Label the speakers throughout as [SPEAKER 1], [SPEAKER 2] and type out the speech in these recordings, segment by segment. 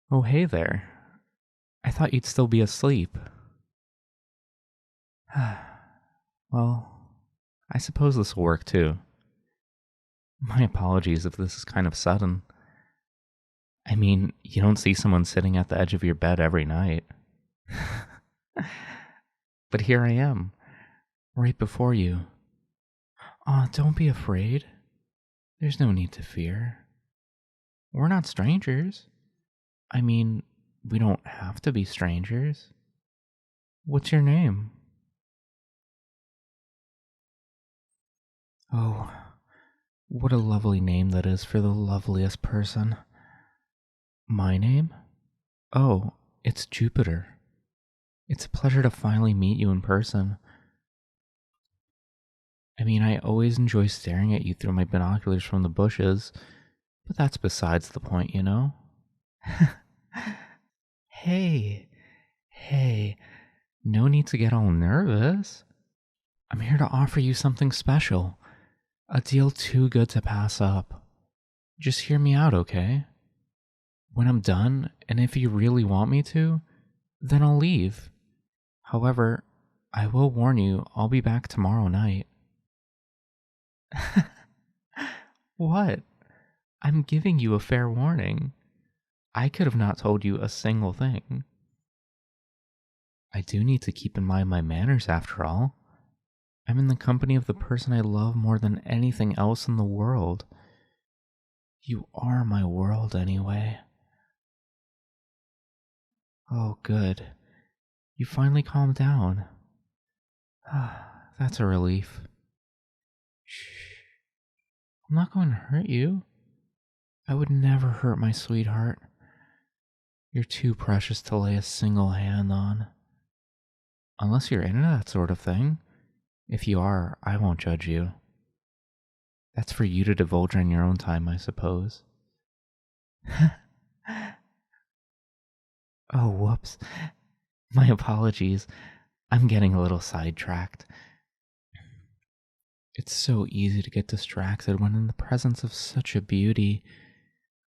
[SPEAKER 1] Oh, hey there. I thought you'd still be asleep. Well, I suppose this will work too. My apologies if this is kind of sudden. I mean, you don't see someone sitting at the edge of your bed every night. But here I am, right before you. Aw, don't be afraid. There's no need to fear. We're not strangers. I mean, we don't have to be strangers. What's your name? Oh, what a lovely name that is for the loveliest person. My name? Oh, it's Jupiter. It's a pleasure to finally meet you in person. I mean, I always enjoy staring at you through my binoculars from the bushes, but that's besides the point, you know? Hey, hey, no need to get all nervous. I'm here to offer you something special. A deal too good to pass up. Just hear me out, okay? When I'm done, and if you really want me to, then I'll leave. However, I will warn you, I'll be back tomorrow night. What? I'm giving you a fair warning. I could have not told you a single thing. I do need to keep in mind my manners after all. I'm in the company of the person I love more than anything else in the world. You are my world anyway. Oh, good. You finally calmed down. That's a relief. Shh. I'm not going to hurt you. I would never hurt my sweetheart. You're too precious to lay a single hand on. Unless you're into that sort of thing. If you are, I won't judge you. That's for you to divulge on your own time, I suppose. Oh, whoops. My apologies. I'm getting a little sidetracked. It's so easy to get distracted when in the presence of such a beauty.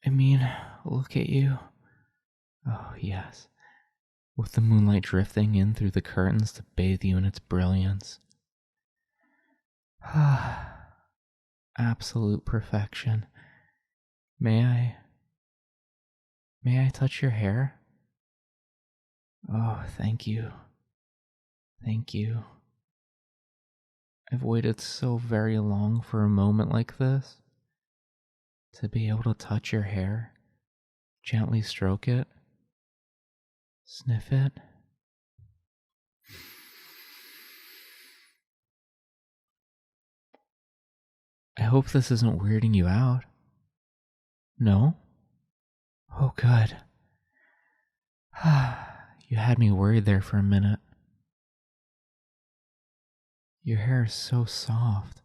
[SPEAKER 1] I mean, look at you. Oh, yes. With the moonlight drifting in through the curtains to bathe you in its brilliance. Absolute perfection. May I? May I touch your hair? Oh, thank you. Thank you. I've waited so very long for a moment like this. To be able to touch your hair, gently stroke it, sniff it. I hope this isn't weirding you out. No? Oh, good. You had me worried there for a minute. Your hair is so soft,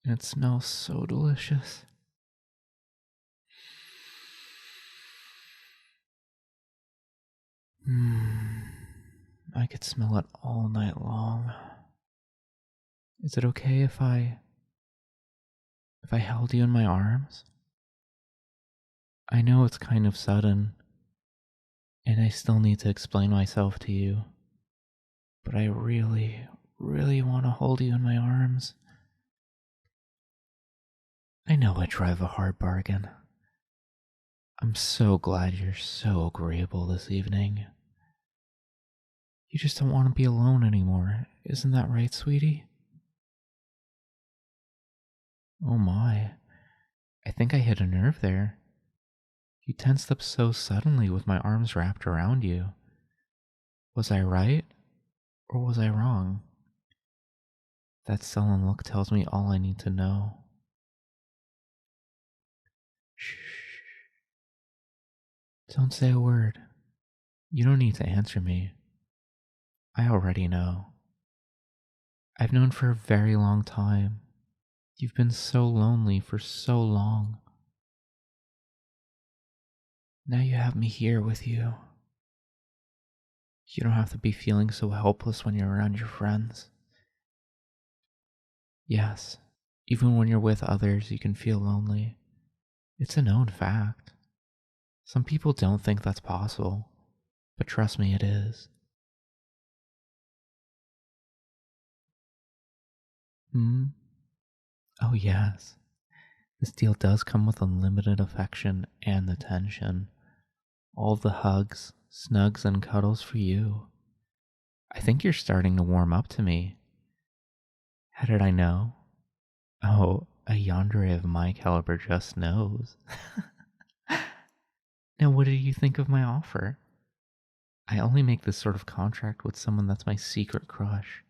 [SPEAKER 1] and it smells so delicious. I could smell it all night long. Is it okay if I held you in my arms? I know it's kind of sudden, and I still need to explain myself to you, but I really, really want to hold you in my arms. I know I drive a hard bargain. I'm so glad you're so agreeable this evening. You just don't want to be alone anymore, isn't that right, sweetie? Oh my, I think I hit a nerve there. You tensed up so suddenly with my arms wrapped around you. Was I right, or was I wrong? That sullen look tells me all I need to know. Shh. Don't say a word. You don't need to answer me. I already know. I've known for a very long time. You've been so lonely for so long. Now you have me here with you. You don't have to be feeling so helpless when you're around your friends. Yes, even when you're with others, you can feel lonely. It's a known fact. Some people don't think that's possible, but trust me, it is. Hmm? Oh, yes. This deal does come with unlimited affection and attention. All the hugs, snugs, and cuddles for you. I think you're starting to warm up to me. How did I know? Oh, a yandere of my caliber just knows. Now, what do you think of my offer? I only make this sort of contract with someone that's my secret crush.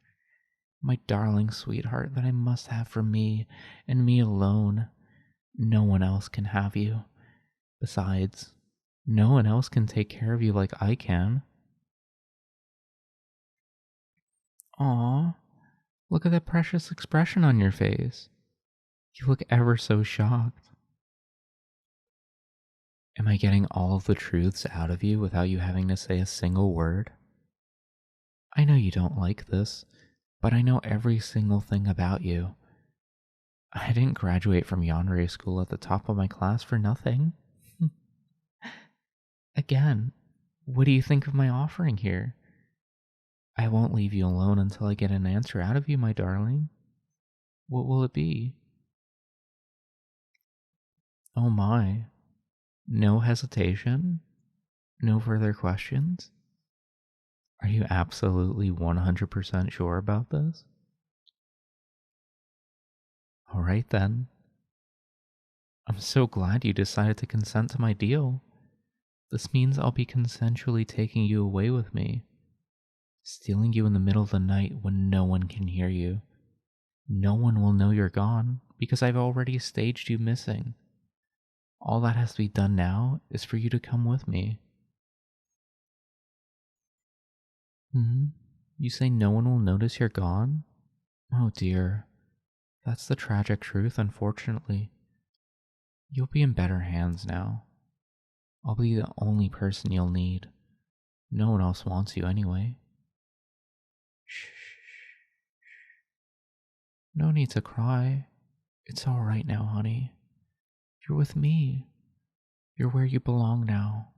[SPEAKER 1] My darling sweetheart that I must have for me and me alone. No one else can have you. Besides, no one else can take care of you like I can. Aw, look at that precious expression on your face. You look ever so shocked. Am I getting all of the truths out of you without you having to say a single word? I know you don't like this, but I know every single thing about you. I didn't graduate from Yandere school at the top of my class for nothing. Again, what do you think of my offering here? I won't leave you alone until I get an answer out of you, my darling. What will it be? Oh my. No hesitation? No further questions? Are you absolutely 100% sure about this? Alright then. I'm so glad you decided to consent to my deal. This means I'll be consensually taking you away with me, stealing you in the middle of the night when no one can hear you. No one will know you're gone because I've already staged you missing. All that has to be done now is for you to come with me. Hmm? You say no one will notice you're gone? Oh dear. That's the tragic truth, unfortunately. You'll be in better hands now. I'll be the only person you'll need. No one else wants you anyway. Shh. No need to cry. It's alright now, honey. You're with me. You're where you belong now.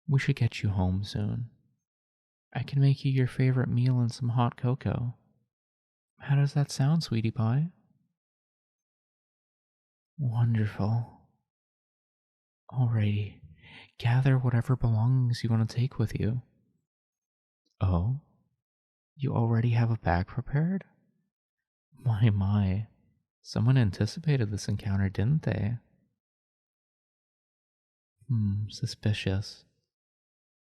[SPEAKER 1] We should get you home soon. I can make you your favorite meal and some hot cocoa. How does that sound, sweetie pie? Wonderful. Alrighty. Gather whatever belongings you want to take with you. Oh? You already have a bag prepared? My. Someone anticipated this encounter, didn't they? Suspicious.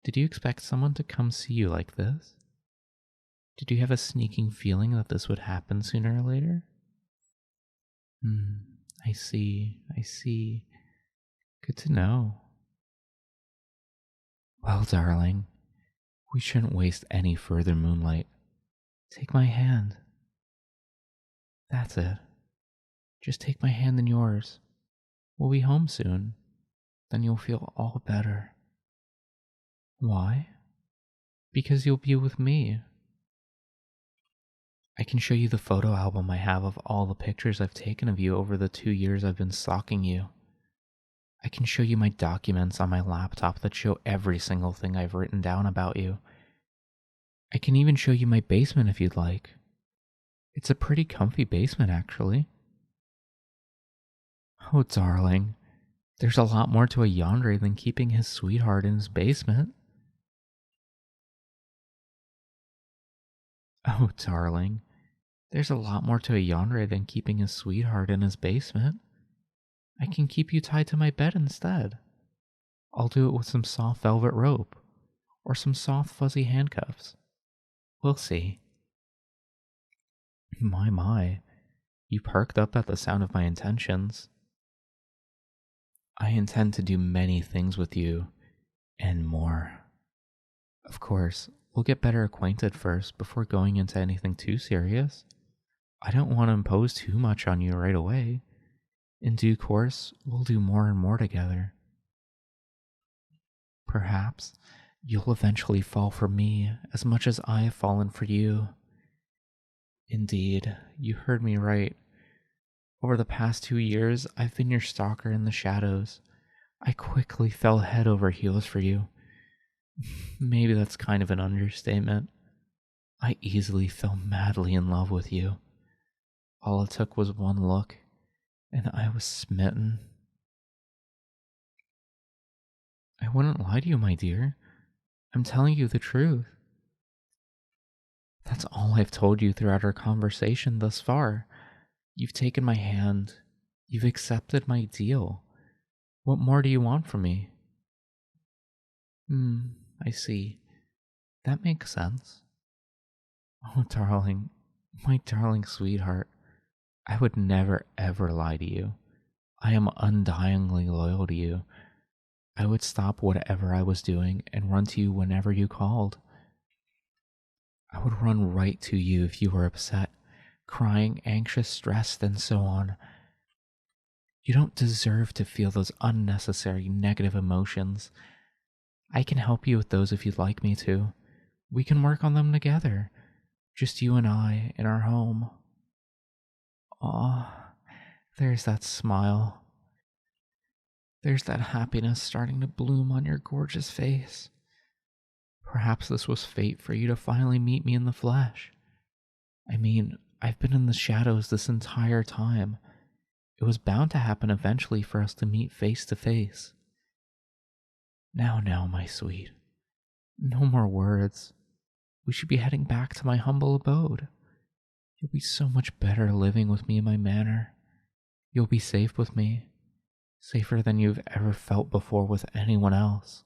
[SPEAKER 1] Did you expect someone to come see you like this? Did you have a sneaking feeling that this would happen sooner or later? I see. Good to know. Well, darling, we shouldn't waste any further moonlight. Take my hand. That's it. Just take my hand in yours. We'll be home soon. Then you'll feel all better. Why? Because you'll be with me. I can show you the photo album I have of all the pictures I've taken of you over the 2 years I've been stalking you. I can show you my documents on my laptop that show every single thing I've written down about you. I can even show you my basement if you'd like. It's a pretty comfy basement, actually. Oh, darling, there's a lot more to a yandere than keeping his sweetheart in his basement. Oh, darling, there's a lot more to a yandere than keeping his sweetheart in his basement. I can keep you tied to my bed instead. I'll do it with some soft velvet rope, or some soft fuzzy handcuffs. We'll see. My, you perked up at the sound of my intentions. I intend to do many things with you, and more. Of course, we'll get better acquainted first before going into anything too serious. I don't want to impose too much on you right away. In due course, we'll do more and more together. Perhaps you'll eventually fall for me as much as I have fallen for you. Indeed, you heard me right. Over the past 2 years, I've been your stalker in the shadows, I quickly fell head over heels for you. Maybe that's kind of an understatement. I easily fell madly in love with you. All it took was one look, and I was smitten. I wouldn't lie to you, my dear. I'm telling you the truth. That's all I've told you throughout our conversation thus far. You've taken my hand. You've accepted my deal. What more do you want from me? I see. That makes sense. Oh, darling, my darling sweetheart, I would never ever lie to you. I am undyingly loyal to you. I would stop whatever I was doing and run to you whenever you called. I would run right to you if you were upset, crying, anxious, stressed, and so on. You don't deserve to feel those unnecessary negative emotions. I can help you with those if you'd like me to. We can work on them together. Just you and I in our home. Aw, there's that smile. There's that happiness starting to bloom on your gorgeous face. Perhaps this was fate for you to finally meet me in the flesh. I mean, I've been in the shadows this entire time. It was bound to happen eventually for us to meet face to face. Now, my sweet. No more words. We should be heading back to my humble abode. You'll be so much better living with me in my manor. You'll be safe with me, safer than you've ever felt before with anyone else.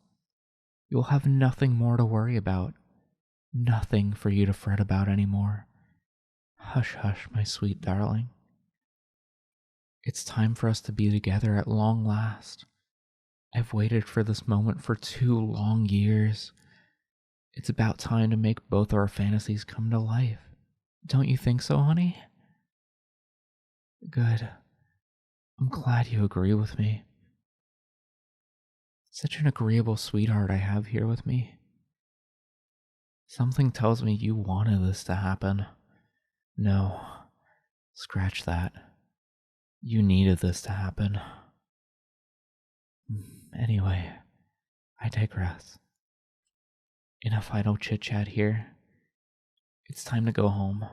[SPEAKER 1] You'll have nothing more to worry about, nothing for you to fret about anymore. Hush, hush, my sweet darling. It's time for us to be together at long last. I've waited for this moment for 2 long years. It's about time to make both our fantasies come to life. Don't you think so, honey? Good. I'm glad you agree with me. Such an agreeable sweetheart I have here with me. Something tells me you wanted this to happen. No, scratch that. You needed this to happen. Anyway, I digress. In a final chit-chat here, it's time to go home.